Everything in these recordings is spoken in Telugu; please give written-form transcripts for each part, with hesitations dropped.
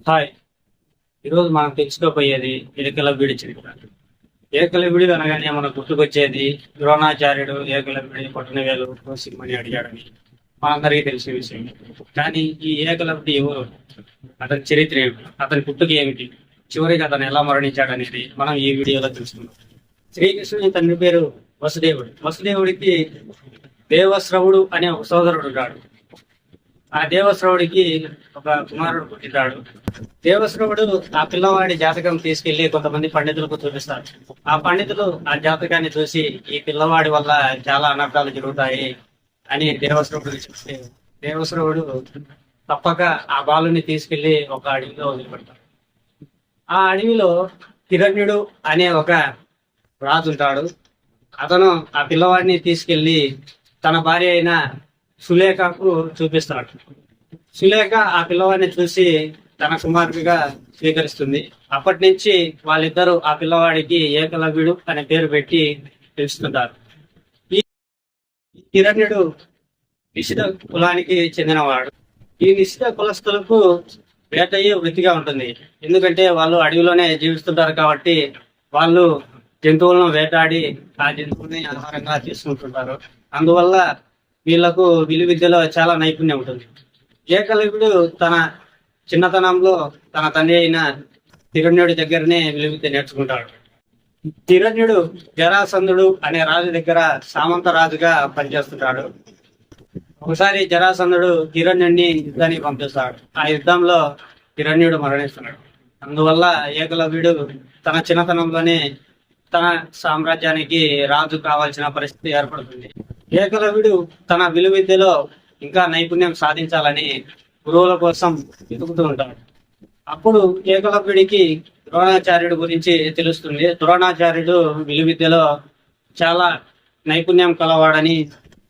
హాయ్. ఈరోజు మనం తెలుసుకోబోయేది ఏకలవ్యుడి చరిత్ర. ఏకలవ్యుడు అనగానే మనకు గుర్తుకొచ్చేది ద్రోణాచార్యుడు ఏకలవ్యుడి పొట్టనవేలు కోసిమని అడిగాడని మనందరికీ తెలిసిన విషయం. కానీ ఈ ఏకలవ్యుడు ఎవరు, అతని చరిత్ర ఏమిటి, అతని పుట్టుక ఏమిటి, చివరికి అతను ఎలా మరణించాడనేది మనం ఈ వీడియోలో తెలుసుకుందాం. శ్రీకృష్ణుని తండ్రి పేరు వసుదేవుడు. వసుదేవుడికి దేవశ్రవుడు అనే ఒక సోదరుడు ఉన్నాడు. ఆ దేవశ్రవుడికి ఒక కుమారుడు పుట్టినాడు. దేవశ్రవుడు ఆ పిల్లవాడి జాతకం తీసుకెళ్లి కొంతమంది పండితులకు చూపిస్తారు. ఆ పండితులు ఆ జాతకాన్ని చూసి ఈ పిల్లవాడి వల్ల చాలా అనర్థాలు జరుగుతాయి అని దేవశ్రవుడికి చెప్తే దేవశ్రవుడు తప్పక ఆ బాలుని తీసుకెళ్లి ఒక అడవిలో వదిలిపెడతాడు. ఆ అడవిలో హిరణ్యుడు అనే ఒక రాజు ఉంటాడు. అతను ఆ పిల్లవాడిని తీసుకెళ్లి తన భార్య అయిన సులేఖకు చూపిస్తాడు. సులేఖ ఆ పిల్లవాడిని చూసి తన కుమారుడిగా స్వీకరిస్తుంది. అప్పటి నుంచి వాళ్ళిద్దరూ ఆ పిల్లవాడికి ఏకలవ్యుడు అనే పేరు పెట్టి పిలుస్తుంటారు. ఈ హిరణ్యుడు నిషిత కులానికి చెందినవాడు. ఈ నిషిత కులస్తులకు వేటయ్యే వృత్తిగా ఉంటుంది. ఎందుకంటే వాళ్ళు అడవిలోనే జీవిస్తుంటారు కాబట్టి వాళ్ళు జంతువులను వేటాడి ఆ జంతువుని ఆహారంగా తీసుకుంటుంటారు. అందువల్ల వీళ్లకు విలువిద్యలో చాలా నైపుణ్యం ఉంటుంది. ఏకలవ్యుడు తన చిన్నతనంలో తన తండ్రి అయిన హిరణ్యుడి దగ్గరనే విలువిద్య నేర్చుకుంటాడు. హిరణ్యుడు జరాసంధుడు అనే రాజు దగ్గర సామంత రాజుగా పనిచేస్తుంటాడు. ఒకసారి జరాసంధుడు హిరణ్యుడిని యుద్ధానికి పంపిస్తాడు. ఆ యుద్ధంలో హిరణ్యుడు మరణిస్తున్నాడు. అందువల్ల ఏకలవ్యుడు తన చిన్నతనంలోనే తన సామ్రాజ్యానికి రాజు కావాల్సిన పరిస్థితి ఏర్పడుతుంది. ఏకలవ్యుడు తన విలువిద్యలో ఇంకా నైపుణ్యం సాధించాలని గురువుల కోసం వెతుకుతూ ఉంటాడు. అప్పుడు ఏకలవ్యుడికి ద్రోణాచార్యుడి గురించి తెలుస్తుంది. ద్రోణాచార్యుడు విలువిద్యలో చాలా నైపుణ్యం కలవాడని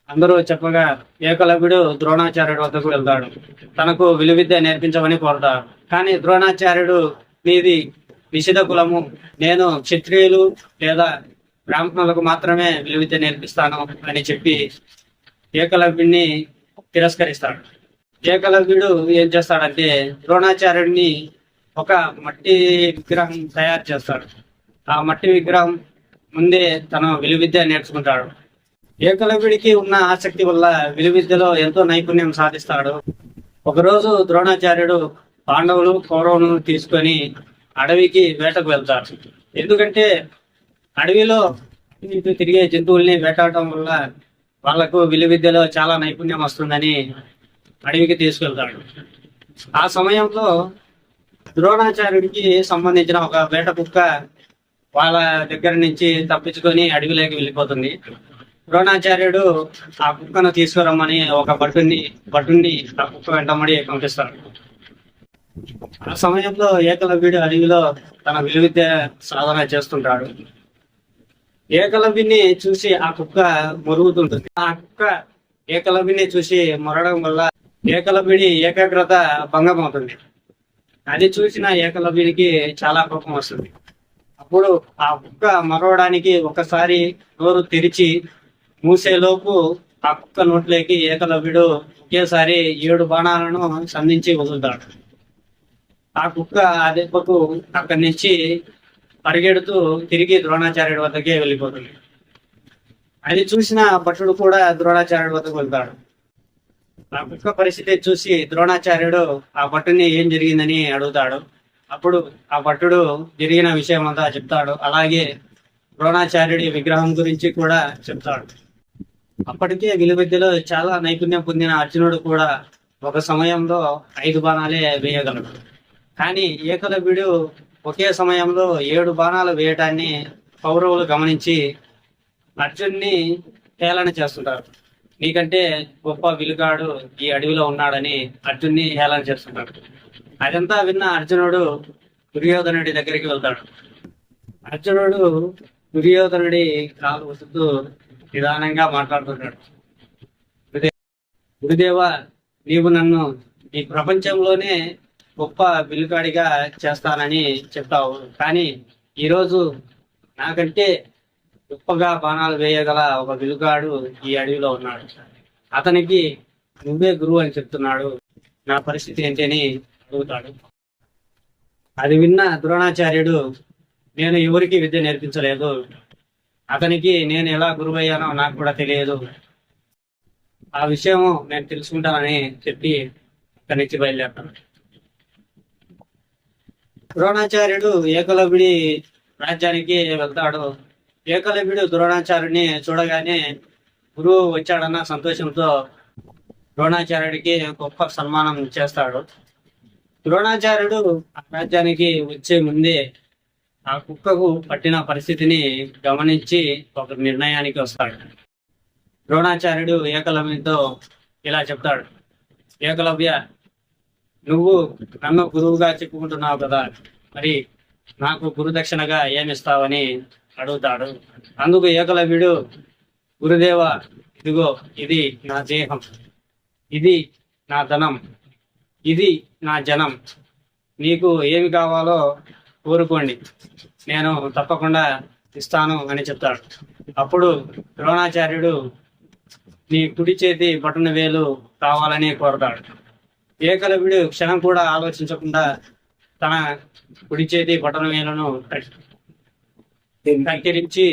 అందరూ చెప్పగా ఏకలవ్యుడు ద్రోణాచార్యుడి వద్దకు వెళ్తాడు. తనకు విలువిద్య నేర్పించమని కోరుతాడు. కానీ ద్రోణాచార్యుడు మీది నిషిధ కులము, నేను క్షత్రియులు లేదా బ్రాహ్మణులకు మాత్రమే విలువిద్య నేర్పిస్తాను అని చెప్పి ఏకలవ్యుడిని తిరస్కరిస్తాడు. ఏకలవ్యుడు ఏం చేస్తాడంటే ద్రోణాచార్యుడిని ఒక మట్టి విగ్రహం తయారు చేస్తాడు. ఆ మట్టి విగ్రహం ముందే తను విలువిద్య నేర్చుకుంటాడు. ఏకలవ్యుడికి ఉన్న ఆసక్తి వల్ల విలువిద్యలో ఎంతో నైపుణ్యం సాధిస్తాడు. ఒకరోజు ద్రోణాచార్యుడు పాండవులు కౌరవులను తీసుకొని అడవికి వేటకు వెళ్తారు. ఎందుకంటే అడవిలో ఇటు తిరిగే జంతువుల్ని వేటాడటం వల్ల వాళ్లకు విలువిద్యలో చాలా నైపుణ్యం వస్తుందని అడవికి తీసుకెళ్తాడు. ఆ సమయంలో ద్రోణాచార్యుడికి సంబంధించిన ఒక వేట కుక్క వాళ్ళ దగ్గర నుంచి తప్పించుకొని అడవిలోకి వెళ్ళిపోతుంది. ద్రోణాచార్యుడు ఆ కుక్కను తీసుకురమ్మని ఒక భటుని ఆ కుక్క వెంటబడి పంపిస్తాడు. ఆ సమయంలో ఏకలవ్యుడు అడవిలో తన విలువిద్య సాధన చేస్తుంటాడు. ఏకలవ్యుని చూసి ఆ కుక్క మొరుగుతుంటుంది. ఆ కుక్క ఏకలవ్యుని చూసి మొరడం వల్ల ఏకలవ్యుడి ఏకాగ్రత భంగం అవుతుంది. అది చూసిన ఏకలవ్యుడికి చాలా కోపం వస్తుంది. అప్పుడు ఆ కుక్క మరవడానికి ఒకసారి నోరు తెరిచి మూసేలోపు ఆ కుక్క నోట్లోకి ఏకలవ్యుడు ఒకేసారి 7 బాణాలను సంధించి వదులుతాడు. ఆ కుక్క ఆ దెబ్బకు అక్కడి నుంచి పరిగెడుతూ తిరిగి ద్రోణాచార్యుడి వద్దకే వెళ్ళిపోతుంది. అది చూసిన భటుడు కూడా ద్రోణాచార్యుడి వద్దకు వెళ్తాడు. ఆ కుక్క పరిస్థితి చూసి ద్రోణాచార్యుడు ఆ భటుని ఏం జరిగిందని అడుగుతాడు. అప్పుడు ఆ భటుడు జరిగిన విషయం అంతా చెప్తాడు. అలాగే ద్రోణాచార్యుడి విగ్రహం గురించి కూడా చెప్తాడు. అప్పటికే విలువిద్యలో చాలా నైపుణ్యం పొందిన అర్జునుడు కూడా ఒక సమయంలో 5 బాణాలే వేయగలడు. కానీ ఏకలవ్యుడు ఒకే సమయంలో 7 బాణాలు వేయటాన్ని కౌరవులు గమనించి అర్జున్ని హేళన చేస్తుంటారు. నీకంటే గొప్ప విలుగాడు ఈ అడవిలో ఉన్నాడని అర్జున్ని హేళన చేస్తుంటాడు. అదంతా విన్న అర్జునుడు దుర్యోధనుడి దగ్గరికి వెళ్తాడు. అర్జునుడు దుర్యోధనుడి కాలు వసుతూ నిదానంగా మాట్లాడుతుంటాడు. గురుదేవ, నీవు నన్ను ఈ ప్రపంచంలోనే గొప్ప విలుకాడిగా చేస్తానని చెప్తావు. కానీ ఈరోజు నాకంటే గొప్పగా బాణాలు వేయగల ఒక విలుకాడు ఈ అడవిలో ఉన్నాడు. అతనికి నువ్వే గురువు అని చెప్తున్నాడు. నా పరిస్థితి ఏంటి అని అడుగుతాడు. అది విన్న ద్రోణాచార్యుడు, నేను ఎవరికి విద్య నేర్పించలేదు, అతనికి నేను ఎలా గురువయ్యానో నాకు కూడా తెలియదు, ఆ విషయం నేను తెలుసుకుంటానని చెప్పి అక్కడి నుంచి బయలుదేరతాను. ద్రోణాచార్యుడు ఏకలవ్యుడి రాజ్యానికి వెళ్తాడు. ఏకలవ్యుడు ద్రోణాచార్యుడిని చూడగానే గురువు వచ్చాడన్న సంతోషంతో ద్రోణాచార్యుడికి గొప్ప సన్మానం చేస్తాడు. ద్రోణాచార్యుడు ఆ రాజ్యానికి వచ్చే ముందే ఆ కుక్కకు పట్టిన పరిస్థితిని గమనించి ఒక నిర్ణయానికి వస్తాడు. ద్రోణాచార్యుడు ఏకలవ్యునితో ఇలా చెప్తాడు, ఏకలవ్య, నువ్వు నన్ను గురువుగా చెప్పుకుంటున్నావు కదా, మరి నాకు గురుదక్షిణగా ఏమిస్తావని అడుగుతాడు. అందుకు ఏకలవ్యుడు, గురుదేవ, ఇదిగో ఇది నా దేహం, ఇది నా ధనం, ఇది నా జనం, నీకు ఏమి కావాలో కోరుకోండి, నేను తప్పకుండా ఇస్తాను అని చెప్తాడు. అప్పుడు ద్రోణాచార్యుడు నీ కుడి చేతి బొటన వేలు కావాలని కోరతాడు. ఏకలవ్యుడు క్షణం కూడా ఆలోచించకుండా తన కుడి చేతి బొటన వేలును కత్తిరించి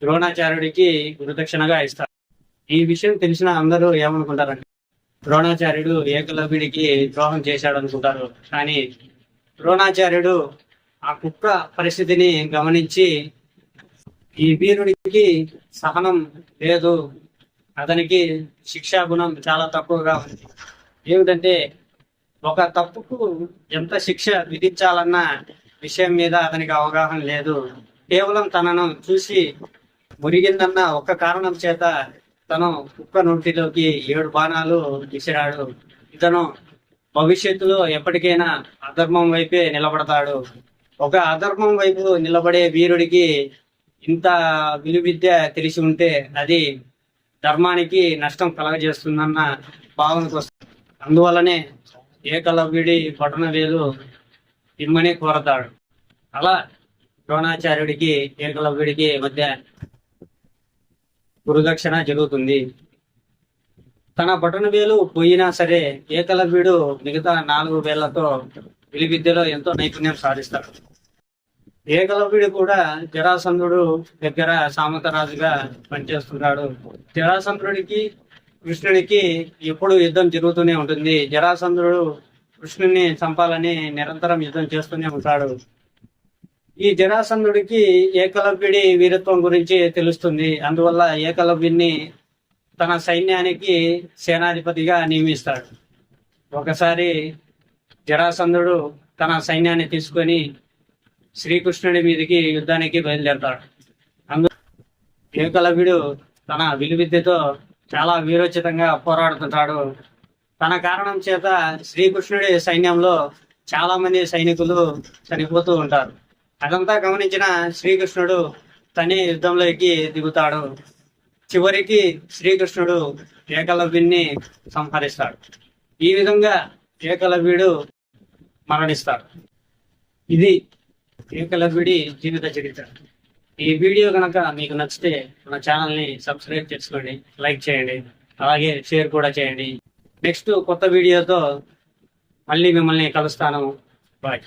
ద్రోణాచార్యుడికి గురుదక్షిణగా ఇస్తాడు. ఈ విషయం తెలిసిన అందరూ ఏమనుకుంటారంటే ద్రోణాచార్యుడు ఏకలవ్యుడికి ద్రోహం చేశాడు అనుకుంటారు. కానీ ద్రోణాచార్యుడు ఆ కుక్క పరిస్థితిని గమనించి ఈ వీరుడికి సహనం లేదు, అతనికి శిక్షా గుణం చాలా తక్కువగా ఉంది. ఏమిటంటే ఒక తప్పుకు ఎంత శిక్ష విధించాలన్న విషయం మీద అతనికి అవగాహన లేదు. కేవలం తనను చూసి మురిగిందన్న ఒక్క కారణం చేత తను కుక్క నోటిలోకి 7 బాణాలు విసిరాడు. ఇతను భవిష్యత్తులో ఎప్పటికైనా అధర్మం వైపే నిలబడతాడు. ఒక అధర్మం వైపు నిలబడే వీరుడికి ఇంత విలువిద్య తెలిసి ఉంటే అది ధర్మానికి నష్టం కలగజేస్తుందన్న భావనకు వస్తుంది. అందువల్లనే ఏకలవ్యుడి బొటన వేలు ఇమ్మని కోరతాడు. అలా ద్రోణాచార్యుడికి ఏకలవ్యుడికి మధ్య గురుదక్షిణ జరుగుతుంది. తన బొటన వేలు పోయినా సరే ఏకలవ్యుడు మిగతా 4 వేళ్లతో విలువిద్యలో ఎంతో నైపుణ్యం సాధిస్తాడు. ఏకలవ్యుడు కూడా జరాసంధుడు దగ్గర సామంతరాజుగా పనిచేస్తున్నాడు. జరాసంధుడికి కృష్ణుడికి ఎప్పుడు యుద్ధం జరుగుతూనే ఉంటుంది. జరాసంధుడు కృష్ణుని చంపాలని నిరంతరం యుద్ధం చేస్తూనే ఉంటాడు. ఈ జరాసంధుడికి ఏకలవ్యుడి వీరత్వం గురించి తెలుస్తుంది. అందువల్ల ఏకలవ్యుడిని తన సైన్యానికి సేనాధిపతిగా నియమిస్తాడు. ఒకసారి జరాసంధుడు తన సైన్యాన్ని తీసుకొని శ్రీకృష్ణుడి మీదకి యుద్ధానికి బయలుదేరతాడు. అందులో ఏకలవ్యుడు తన విలువిద్యతో చాలా వీరోచితంగా పోరాడుతుంటాడు. తన కారణం చేత శ్రీకృష్ణుడి సైన్యంలో చాలా మంది సైనికులు చనిపోతూ ఉంటారు. అదంతా గమనించిన శ్రీకృష్ణుడు తనే యుద్ధంలోకి దిగుతాడు. చివరికి శ్రీకృష్ణుడు ఏకలవ్యుడిని సంహరిస్తాడు. ఈ విధంగా ఏకలవ్యుడు మరణిస్తాడు. ఇది ఏకలవ్యుడి జీవిత చరిత్ర. ఈ వీడియో కనుక మీకు నచ్చితే మన ఛానల్ని సబ్స్క్రైబ్ చేసుకోండి, లైక్ చేయండి, అలాగే షేర్ కూడా చేయండి. నెక్స్ట్ కొత్త వీడియోతో మళ్ళీ మిమ్మల్ని కలుస్తాను. బాయ్.